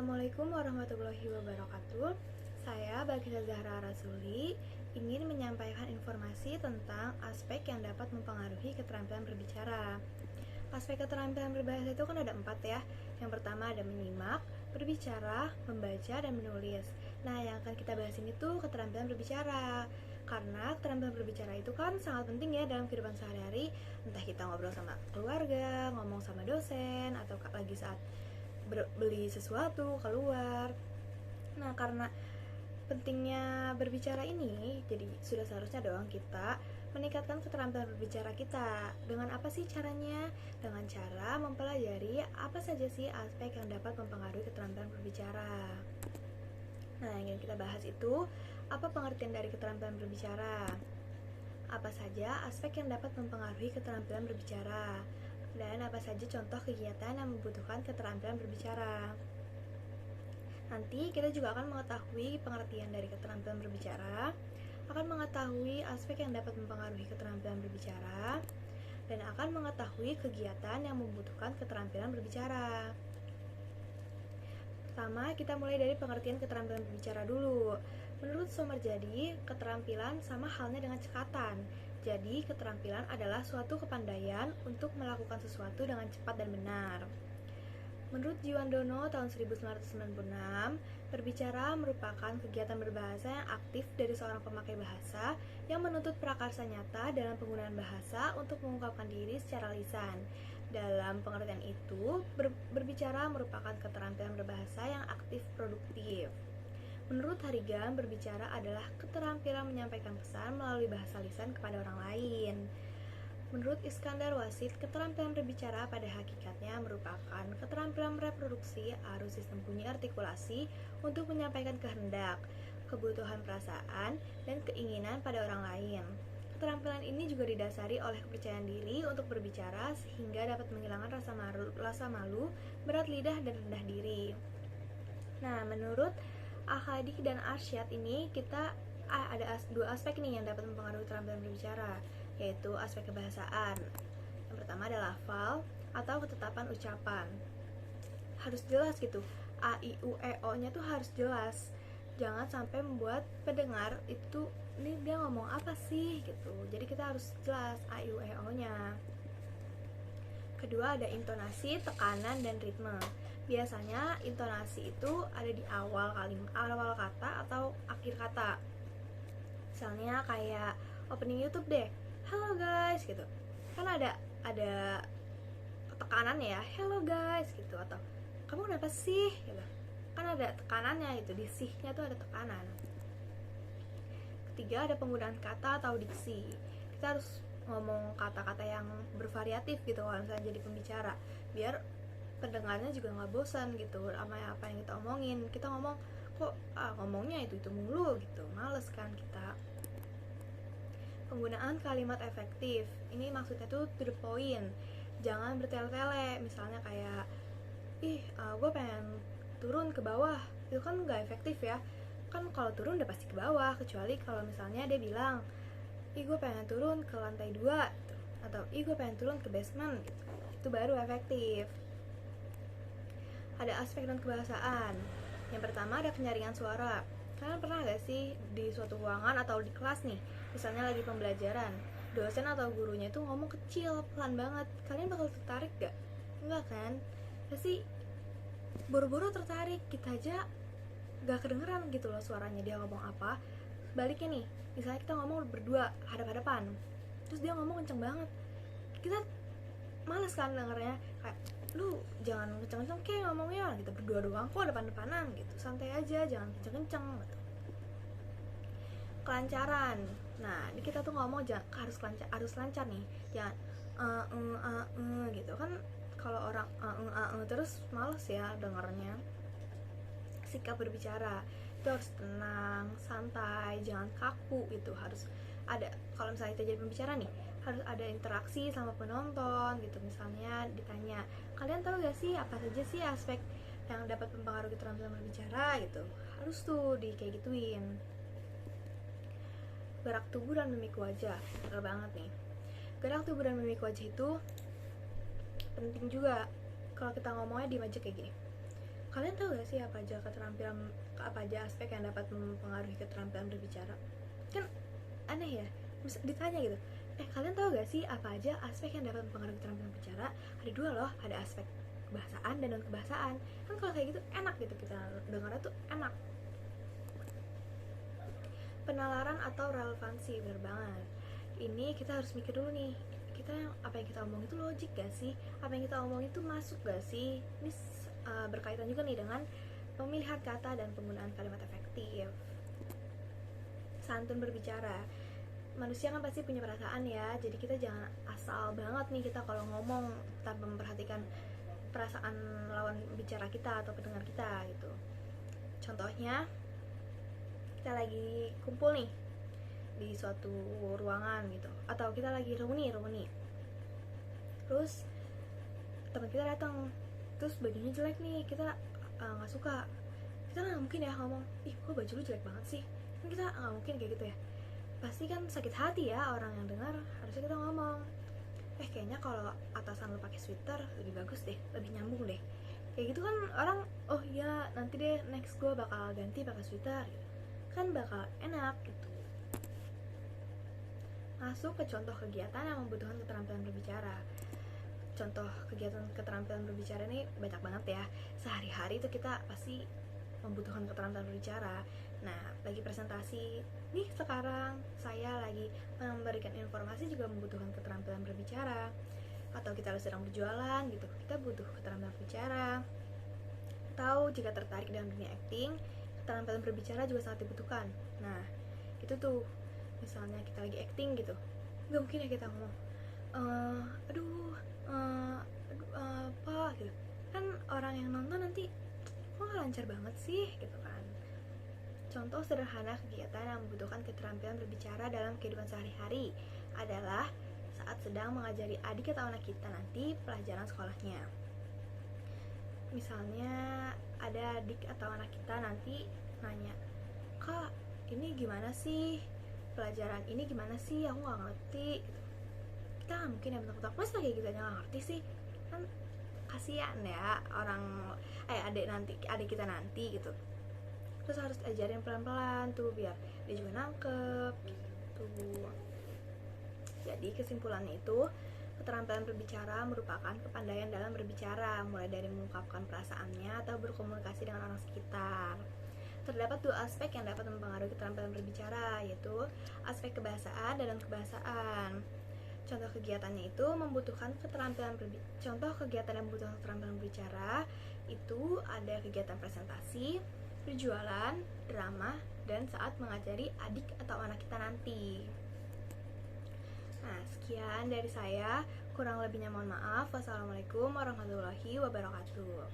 Assalamualaikum warahmatullahi wabarakatuh. Saya Bagita Zahra Rasuli ingin menyampaikan informasi tentang aspek yang dapat mempengaruhi keterampilan berbicara. Aspek keterampilan berbahasa itu kan ada 4 ya. Yang pertama ada menyimak, berbicara, membaca, dan menulis. Nah, yang akan kita bahas ini tuh keterampilan berbicara. Karena keterampilan berbicara itu kan sangat penting ya dalam kehidupan sehari-hari. Entah kita ngobrol sama keluarga, ngomong sama dosen, atau lagi saat beli sesuatu keluar. Nah, karena pentingnya berbicara ini, jadi sudah seharusnya dong kita meningkatkan keterampilan berbicara kita. Dengan apa sih caranya? Dengan cara mempelajari apa saja sih aspek yang dapat mempengaruhi keterampilan berbicara. Nah, yang ingin kita bahas itu apa pengertian dari keterampilan berbicara? Apa saja aspek yang dapat mempengaruhi keterampilan berbicara? Dan apa saja contoh kegiatan yang membutuhkan keterampilan berbicara. Nanti kita juga akan mengetahui pengertian dari keterampilan berbicara, akan mengetahui aspek yang dapat mempengaruhi keterampilan berbicara, dan akan mengetahui kegiatan yang membutuhkan keterampilan berbicara. Pertama, kita mulai dari pengertian keterampilan berbicara dulu. Menurut Somerjadi, keterampilan sama halnya dengan cekatan. Jadi, keterampilan adalah suatu kepandaian untuk melakukan sesuatu dengan cepat dan benar. Menurut Jiwandono tahun 1996, berbicara merupakan kegiatan berbahasa yang aktif dari seorang pemakai bahasa yang menuntut prakarsa nyata dalam penggunaan bahasa untuk mengungkapkan diri secara lisan. Dalam pengertian itu, berbicara merupakan keterampilan berbahasa yang aktif produktif. Menurut Harigan, berbicara adalah keterampilan menyampaikan pesan melalui bahasa lisan kepada orang lain. Menurut Iskandar Wasid, keterampilan berbicara pada hakikatnya merupakan keterampilan mereproduksi arus sistem bunyi artikulasi untuk menyampaikan kehendak, kebutuhan perasaan, dan keinginan pada orang lain. Keterampilan ini juga didasari oleh kepercayaan diri untuk berbicara sehingga dapat menghilangkan rasa malu, berat lidah, dan rendah diri. Nah, menurut Al-Khadi dan Arsyad ini kita ada dua aspek nih yang dapat mempengaruhi keterampilan berbicara, yaitu aspek kebahasaan. Yang pertama adalah lafal atau ketetapan ucapan. Harus jelas gitu. A, I, U, E, O-nya tuh harus jelas. Jangan sampai membuat pendengar itu ini dia ngomong apa sih gitu. Jadi kita harus jelas A, I, U, E, O-nya. Kedua ada intonasi, tekanan, dan ritme. Biasanya intonasi itu ada di awal kata atau akhir kata. Misalnya kayak opening YouTube deh, halo guys gitu. Kan ada tekanan ya, hello guys gitu, atau kamu kenapa sih gitu. Kan ada tekanannya gitu, di sih-nya tuh ada tekanan. Ketiga ada penggunaan kata atau diksi. Kita harus ngomong kata-kata yang bervariatif gitu kalau misalnya jadi pembicara, biar pendengarnya juga nggak bosan gitu sama apa yang kita omongin. Kita ngomong kok ngomongnya itu mulu gitu, males kan kita. Penggunaan kalimat efektif, ini maksudnya tuh to the point, jangan bertele-tele. Misalnya kayak gue pengen turun ke bawah, itu kan nggak efektif ya. Kan kalau turun udah pasti ke bawah, kecuali kalau misalnya dia bilang gue pengen turun ke lantai 2 gitu. Atau gue pengen turun ke basement gitu. Itu baru efektif. Ada aspek non kebahasaan. Yang pertama ada penyaringan suara. Kalian pernah gak sih di suatu ruangan atau di kelas nih, misalnya lagi pembelajaran, dosen atau gurunya itu ngomong kecil, pelan banget. Kalian bakal tertarik gak? Enggak kan? Pasti buru-buru tertarik. Kita aja gak kedengeran gitu loh suaranya dia ngomong apa. Baliknya nih, misalnya kita ngomong berdua hadap-hadapan, terus dia ngomong kenceng banget, kita males kan dengernya. Kayak lu jangan kenceng-kenceng kayak ngomongnya, kita berdua doang kok depan-depanan gitu, santai aja, jangan kenceng-kenceng gitu. Kelancaran. Nah, ini kita tuh ngomong harus lancar nih, jangan gitu kan. Kalau orang terus males ya dengernya. Sikap berbicara itu harus tenang, santai, jangan kaku gitu. Harus ada, kalau misalnya kita jadi pembicara nih, harus ada interaksi sama penonton gitu. Misalnya ditanya, kalian tahu gak sih apa saja sih aspek yang dapat mempengaruhi keterampilan berbicara gitu. Harus tuh kayak gituin. Gerak tubuh dan mimik wajah, bener banget nih. Gerak tubuh dan mimik wajah itu penting juga. Kalau kita ngomongnya diem aja kayak gini, Kalian tahu gak sih apa aja aspek yang dapat mempengaruhi keterampilan berbicara? Kan aneh ya, bisa ditanya gitu. Kalian tahu gak sih apa aja aspek yang dapat mempengaruhi keterampilan berbicara? Ada dua loh, ada aspek kebahasaan dan non kebahasaan. Kan kalau kayak gitu enak gitu, kita dengarnya tuh enak. Penalaran atau relevansi, bener banget. Ini kita harus mikir dulu nih, apa yang kita omongin itu logik gak sih? Apa yang kita omongin itu masuk gak sih? Ini berkaitan juga nih dengan pemilihan kata dan penggunaan kalimat efektif. Santun berbicara. Manusia kan pasti punya perasaan ya, jadi kita jangan asal banget nih kita kalau ngomong tanpa memperhatikan perasaan lawan bicara kita atau pendengar kita gitu. Contohnya, kita lagi kumpul nih di suatu ruangan gitu, atau kita lagi reuni, terus teman kita datang, terus bajunya jelek nih, kita nggak suka. Kita nggak mungkin ya ngomong, ih kok baju lu jelek banget sih, kan kita nggak mungkin kayak gitu ya. Pasti kan sakit hati ya orang yang dengar. Harusnya kita ngomong, kayaknya kalau atasan lu pakai sweater lebih bagus deh, lebih nyambung deh, kayak gitu kan. Orang, oh ya nanti deh next gue bakal ganti pakai sweater gitu. Kan bakal enak gitu. Masuk ke contoh kegiatan yang membutuhkan keterampilan berbicara. Contoh kegiatan keterampilan berbicara ini banyak banget ya. Sehari-hari itu kita pasti membutuhkan keterampilan berbicara. Nah, lagi presentasi nih sekarang, saya lagi memberikan informasi juga membutuhkan keterampilan berbicara. Atau kita sedang berjualan gitu, kita butuh keterampilan berbicara. Atau jika tertarik dalam dunia acting, keterampilan berbicara juga sangat dibutuhkan. Nah, itu tuh, misalnya kita lagi acting gitu, nggak mungkin ya kita ngomong apa gitu kan, orang yang nonton nanti kok nggak lancar banget sih gitu kan. Contoh sederhana kegiatan yang membutuhkan keterampilan berbicara dalam kehidupan sehari-hari adalah saat sedang mengajari adik atau anak kita nanti pelajaran sekolahnya. Misalnya ada adik atau anak kita nanti nanya, kak ini gimana sih, pelajaran ini gimana sih, aku nggak ngerti gitu. Kita nggak mungkin ya bentak-bentak, masa kayak gitu aja nggak ngerti sih, kan kasihan ya orang adik kita nanti gitu. Terus harus ajarin pelan-pelan tuh biar dia juga nangkep gitu. Jadi kesimpulannya itu, keterampilan berbicara merupakan kepandaian dalam berbicara, mulai dari mengungkapkan perasaannya atau berkomunikasi dengan orang sekitar. Terdapat dua aspek yang dapat mempengaruhi keterampilan berbicara, yaitu aspek kebahasaan dan non-kebahasaan. Contoh kegiatannya itu membutuhkan keterampilan berbicara itu ada kegiatan presentasi, berjualan, drama, dan saat mengajari adik atau anak kita nanti. Nah, sekian dari saya. Kurang lebihnya mohon maaf. Wassalamualaikum warahmatullahi wabarakatuh.